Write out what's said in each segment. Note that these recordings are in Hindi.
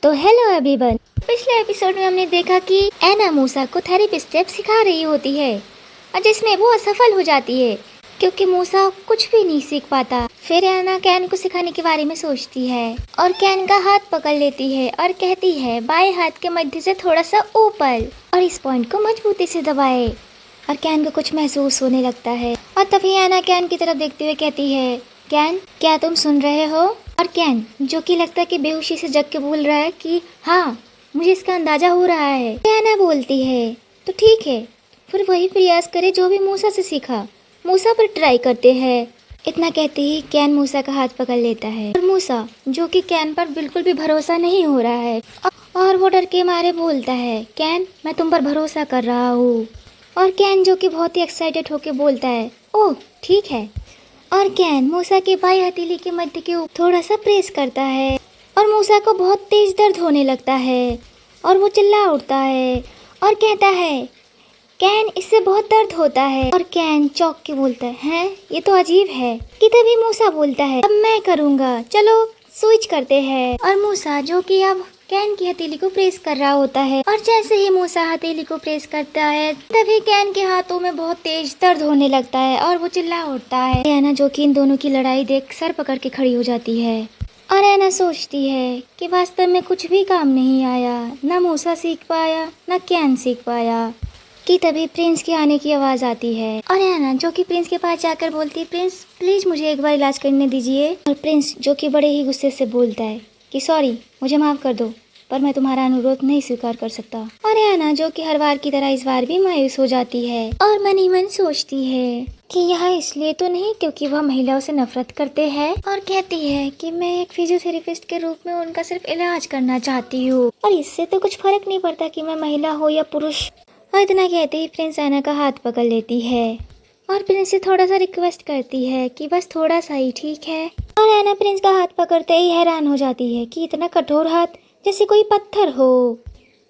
तो हेलो एवरीवन। पिछले एपिसोड में हमने देखा कि एना मूसा को थेरेपी स्टेप सिखा रही होती है और जिसमें वो असफल हो जाती है क्योंकि मूसा कुछ भी नहीं सीख पाता। फिर एना कैन को सिखाने के बारे में सोचती है और कैन का हाथ पकड़ लेती है और कहती है बाएं हाथ के मध्य से थोड़ा सा ऊपर और इस पॉइंट को मजबूती से दबाए। और कैन को कुछ महसूस होने लगता है और तभी एना कैन की तरफ देखते हुए कहती है, कैन क्या तुम सुन रहे हो? और कैन जो कि लगता है कि बेहोशी से जग के बोल रहा है कि हाँ मुझे इसका अंदाजा हो रहा है। एना बोलती है तो ठीक है, फिर वही प्रयास करे जो भी मूसा से सीखा, मूसा पर ट्राई करते हैं। इतना कहते ही कैन मूसा का हाथ पकड़ लेता है और मूसा जो कि कैन पर बिल्कुल भी भरोसा नहीं हो रहा है और वो डर के मारे बोलता है, कैन मैं तुम पर भरोसा कर रहा हूँ। और कैन जो कि बहुत ही एक्साइटेड होके बोलता है, ओह ठीक है। और कैन मूसा के बाएं हथेली के मध्य के ऊपर थोड़ा सा प्रेस करता है और मूसा को बहुत तेज दर्द होने लगता है और वो चिल्ला उठता है और कहता है, कैन इससे बहुत दर्द होता है। और कैन चौंक के बोलता है, हैं ये तो अजीब है। कि तभी मूसा बोलता है, अब मैं करूँगा, चलो स्विच करते हैं। और मूसा जो कि अब कैन की हथेली को प्रेस कर रहा होता है और जैसे ही मूसा हथेली को प्रेस करता है तभी कैन के हाथों में बहुत तेज दर्द होने लगता है और वो चिल्ला उठता है। एना जो कि इन दोनों की लड़ाई देख सर पकड़ के खड़ी हो जाती है और एना सोचती है कि वास्तव में कुछ भी काम नहीं आया, न मूसा सीख पाया न कैन सीख पाया। कि तभी प्रिंस के आने की आवाज़ आती है और एना जो कि प्रिंस के पास जाकर बोलती है, प्रिंस प्लीज़ मुझे एक बार इलाज करने दीजिए। और प्रिंस जो कि बड़े ही गुस्से से बोलता है कि सॉरी मुझे माफ़ कर दो, पर मैं तुम्हारा अनुरोध नहीं स्वीकार कर सकता। और एना जो कि हर बार की तरह इस बार भी मायूस हो जाती है और मन ही मन सोचती है कि यह इसलिए तो नहीं क्योंकि वह महिलाओं से नफरत करते हैं और कहती है कि मैं एक फिजियोथेरेपिस्ट के रूप में उनका सिर्फ इलाज करना चाहती हूँ और इससे तो कुछ फर्क नहीं पड़ता कि मैं महिला हो या पुरुष। और इतना कहते ही प्रिंस एना का हाथ पकड़ लेती है और प्रिंस से थोड़ा सा रिक्वेस्ट करती है कि बस थोड़ा सा ही ठीक है। और एना प्रिंस का हाथ पकड़ते ही हैरान हो जाती है कि इतना कठोर हाथ, जैसे कोई पत्थर हो।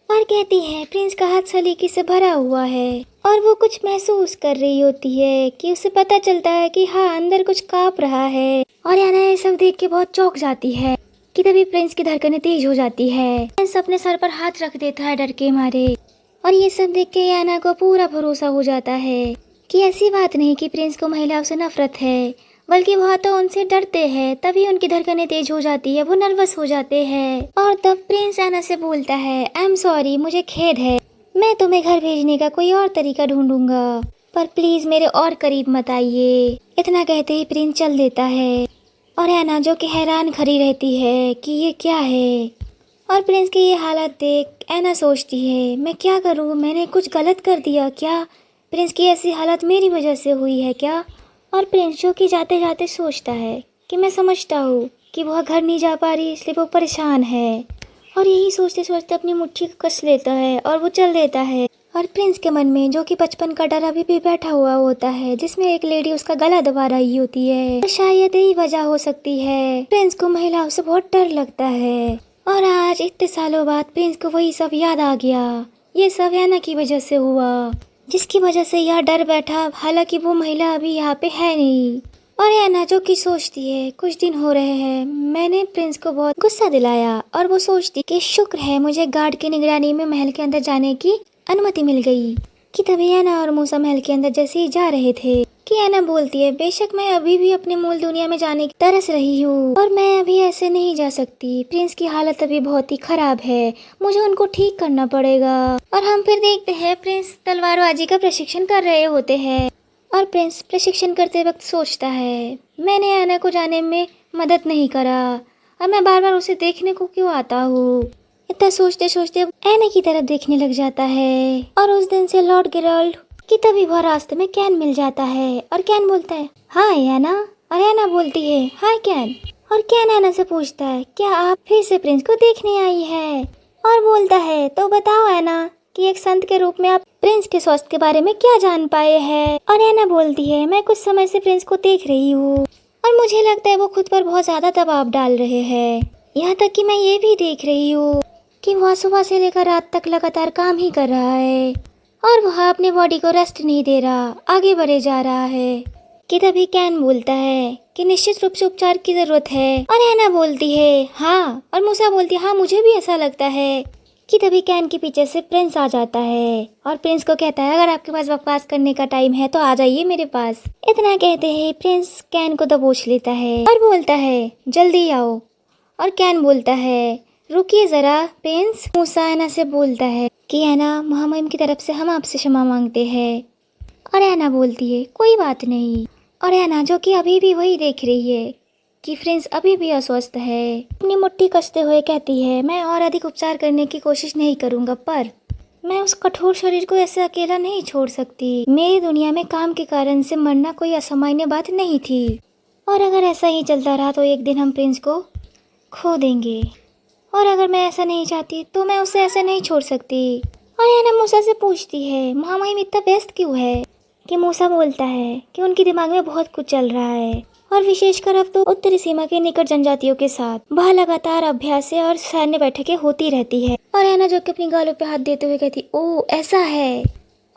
और कहती है प्रिंस का हाथ सलीके से भरा हुआ है और वो कुछ महसूस कर रही होती है कि उसे पता चलता है कि हाँ अंदर कुछ कांप रहा है। और एना ये सब देख के बहुत चौंक जाती है कि तभी प्रिंस की धड़कनें तेज हो जाती है। प्रिंस अपने सर पर हाथ रख देता है डर के मारे और ये सब देख के एना को पूरा भरोसा हो जाता है कि ऐसी बात नहीं कि प्रिंस को महिलाओं से नफरत है, बल्कि वह तो उनसे डरते हैं। तभी उनकी धड़कनें तेज हो जाती है, वो नर्वस हो जाते हैं। और तब प्रिंस एना से बोलता है, आई एम सॉरी मुझे खेद है, मैं तुम्हें घर भेजने का कोई और तरीका ढूंढूंगा, पर प्लीज मेरे और करीब मत आइए। इतना कहते ही प्रिंस चल देता है और एना जो कि हैरान खड़ी रहती है कि ये क्या है। और प्रिंस की ये हालत देख एना सोचती है, मैं क्या करूँ, मैंने कुछ गलत कर दिया क्या? प्रिंस की ऐसी हालत मेरी वजह से हुई है क्या? और प्रिंस जो कि जाते जाते सोचता है कि मैं समझता हूँ कि वह घर नहीं जा पा रही इसलिए वो परेशान है। और यही सोचते सोचते अपनी मुट्ठी को कस लेता है और वो चल देता है। और प्रिंस के मन में जो कि बचपन का डर अभी भी बैठा हुआ होता है, जिसमें एक लेडी उसका गला दबा रही होती है। और शायद यही वजह हो सकती है, प्रिंस को महिलाओं से बहुत डर लगता है। और आज इतने सालों बाद प्रिंस को वही सब याद आ गया, ये सब एना की वजह से हुआ, जिसकी वजह से यह डर बैठा, हालांकि वो महिला अभी यहाँ पे है नहीं। और एना जो कि सोचती है कुछ दिन हो रहे हैं मैंने प्रिंस को बहुत गुस्सा दिलाया, और वो सोचती कि शुक्र है मुझे गार्ड की निगरानी में महल के अंदर जाने की अनुमति मिल गई। कि तभी एना और मूसा महल के अंदर जैसे ही जा रहे थे कि एना बोलती है, बेशक मैं अभी भी अपने मूल दुनिया में जाने की तरस रही हूँ और मैं अभी ऐसे नहीं जा सकती, प्रिंस की हालत अभी बहुत ही खराब है, मुझे उनको ठीक करना पड़ेगा। और हम फिर देखते हैं प्रिंस तलवारबाजी का प्रशिक्षण कर रहे होते हैं और प्रिंस प्रशिक्षण करते वक्त सोचता है, मैंने एना को जाने में मदद नहीं करा और मैं बार बार उसे देखने को क्यों आता हूँ। इतना सोचते सोचते एना की तरफ देखने लग जाता है और उस दिन से लॉर्ड गेराल्ड कि तभी वह रास्ते में कैन मिल जाता है और कैन बोलता है, हाय एना। और एना बोलती है, हाय कैन। और कैन एना से पूछता है, क्या आप फिर से प्रिंस को देखने आई है? और बोलता है, तो बताओ एना कि एक संत के रूप में आप प्रिंस के स्वास्थ्य के बारे में क्या जान पाए हैं? और एना बोलती है, मैं कुछ समय से प्रिंस को देख रही हूँ और मुझे लगता है वो खुद पर बहुत ज्यादा दबाव डाल रहे हैं, यहाँ तक कि मैं ये भी देख रही हूँ कि वह सुबह से लेकर रात तक लगातार काम ही कर रहा है और वह अपनी बॉडी को रेस्ट नहीं दे रहा, आगे बढ़े जा रहा है। कि तभी कैन बोलता है कि निश्चित रूप से उपचार की जरूरत है, और एना बोलती है हाँ, और मूसा बोलती है हाँ मुझे भी ऐसा लगता है। कि तभी कैन के पीछे से प्रिंस आ जाता है और प्रिंस को कहता है अगर आपके पास बकवास करने का टाइम है तो आ जाइए मेरे पास। इतना कहते हैं प्रिंस कैन को दबोच लेता है और बोलता है जल्दी आओ। और कैन बोलता है रुकिए जरा प्रिंस। मूसा एना से बोलता है कि एना मुहम्मद की तरफ से हम आपसे क्षमा मांगते हैं। और एना बोलती है कोई बात नहीं। और एना जो कि अभी भी वही देख रही है कि प्रिंस अभी भी अस्वस्थ है, अपनी मुट्ठी कसते हुए कहती है मैं और अधिक उपचार करने की कोशिश नहीं करूंगा, पर मैं उस कठोर शरीर को ऐसे अकेला नहीं छोड़ सकती। मेरी दुनिया में काम के कारण से मरना कोई असामान्य बात नहीं थी, और अगर ऐसा ही चलता रहा तो एक दिन हम प्रिंस को खो देंगे, और अगर मैं ऐसा नहीं चाहती तो मैं उसे ऐसा नहीं छोड़ सकती। और एना मूसा से पूछती है महामहिम इतना व्यस्त क्यों है। कि मूसा बोलता है कि उनके दिमाग में बहुत कुछ चल रहा है, और विशेषकर अब तो उत्तरी सीमा के निकट जनजातियों के साथ वह लगातार अभ्यास और सैन्य बैठकें होती रहती है। और एना जो कि अपनी गालों पे हाथ देते हुए कहती ओह ऐसा है,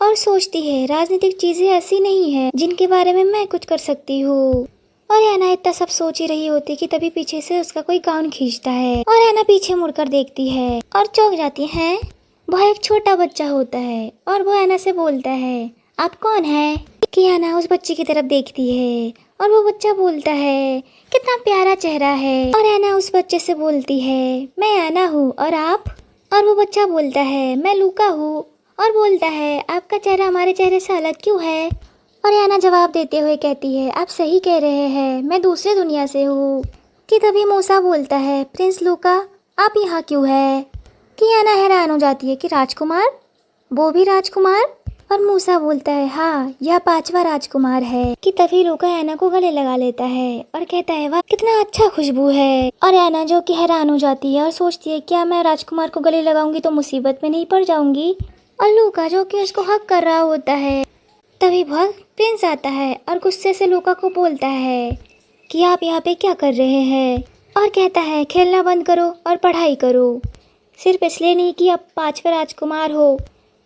और सोचती है राजनीतिक चीजें ऐसी नहीं है जिनके बारे में मैं कुछ कर सकती हूँ। और एना इतना सब सोच ही रही होती कि तभी पीछे से उसका कोई गाउन खींचता है, और एना पीछे मुड़कर देखती है और चौंक जाती है। वह एक छोटा बच्चा होता है और वो एना से बोलता है आप कौन है। कि एना उस बच्चे की तरफ देखती है और वो बच्चा बोलता है कितना प्यारा चेहरा है। और एना उस बच्चे से बोलती है मैं एना हूँ और आप। और वो बच्चा बोलता है मैं लूका हूँ, और बोलता है आपका चेहरा हमारे चेहरे से अलग क्यों है। और एना जवाब देते हुए कहती है आप सही कह रहे हैं, मैं दूसरे दुनिया से हूँ। कि तभी मूसा बोलता है प्रिंस लूका आप यहाँ क्यों है। कि एना हैरान हो जाती है कि राजकुमार, वो भी राजकुमार। और मूसा बोलता है हाँ यह 5वां राजकुमार है। कि तभी लूका एना को गले लगा लेता है और कहता है वाह कितना अच्छा खुशबू है। और एना जो कि हैरान हो जाती है और सोचती है क्या मैं राजकुमार को गले लगाऊंगी तो मुसीबत में नहीं पड़ जाऊंगी। और लूका जो कि उसको हक कर रहा होता है, तभी वह प्रिंस आता है और गुस्से से लूका को बोलता है कि आप यहाँ पे क्या कर रहे हैं। और कहता है खेलना बंद करो और पढ़ाई करो। सिर्फ इसलिए नहीं कि आप 5वें राजकुमार हो,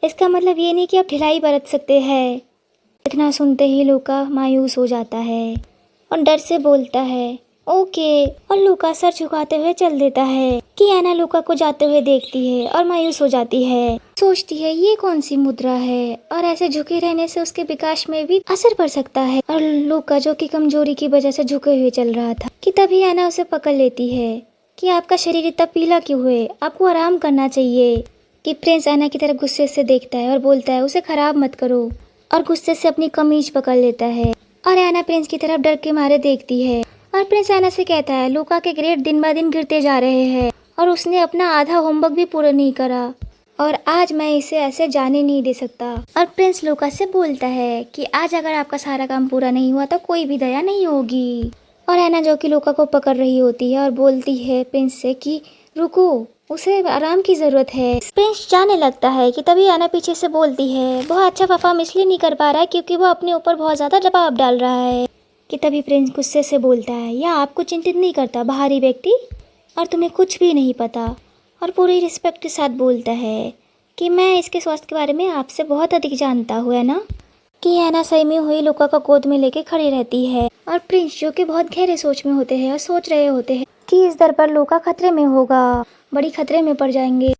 इसका मतलब ये नहीं कि आप ढिलाई बरत सकते हैं। इतना सुनते ही लूका मायूस हो जाता है और डर से बोलता है ओके। और लूका सर झुकाते हुए चल देता है। कि एना लूका को जाते हुए देखती है और मायूस हो जाती है, सोचती है ये कौन सी मुद्रा है और ऐसे झुके रहने से उसके विकास में भी असर पड़ सकता है। और लूका जो कि कमजोरी की वजह से झुके हुए चल रहा था। कि तभी एना उसे पकड़ लेती है कि आपका शरीर इतना पीला क्यों है, आपको आराम करना चाहिए। कि प्रिंस एना की तरफ गुस्से से देखता है और बोलता है उसे खराब मत करो, और गुस्से से अपनी कमीज पकड़ लेता है। और एना प्रिंस की तरफ डर के मारे देखती है और प्रिंस एना से कहता है लूका के ग्रेड दिन ब दिन गिरते जा रहे हैं और उसने अपना आधा होमवर्क भी पूरा नहीं करा, और आज मैं इसे ऐसे जाने नहीं दे सकता। और प्रिंस लूका से बोलता है कि आज अगर आपका सारा काम पूरा नहीं हुआ तो कोई भी दया नहीं होगी। और एना जो कि लूका को पकड़ रही होती है और बोलती है प्रिंस से कि रुको उसे आराम की जरूरत है। प्रिंस जाने लगता है कि तभी एना पीछे से बोलती है बहुत अच्छा परफॉर्म इसलिए नहीं कर पा रहा है क्योंकि वो अपने ऊपर बहुत ज्यादा दबाव डाल रहा है। कि तभी प्रिंस गुस्से से बोलता है यह आपको चिंतित नहीं करता बाहरी व्यक्ति, और तुम्हें कुछ भी नहीं पता। और पूरी रिस्पेक्ट के साथ बोलता है कि मैं इसके स्वास्थ्य के बारे में आपसे बहुत अधिक जानता हूँ है ना। कि एना सही में हुई लूका को गोद में लेके खड़ी रहती है, और प्रिंस जो कि बहुत गहरे सोच में होते हैं और सोच रहे होते हैं कि इस दर पर लूका खतरे में होगा, बड़ी खतरे में पड़ जाएंगे।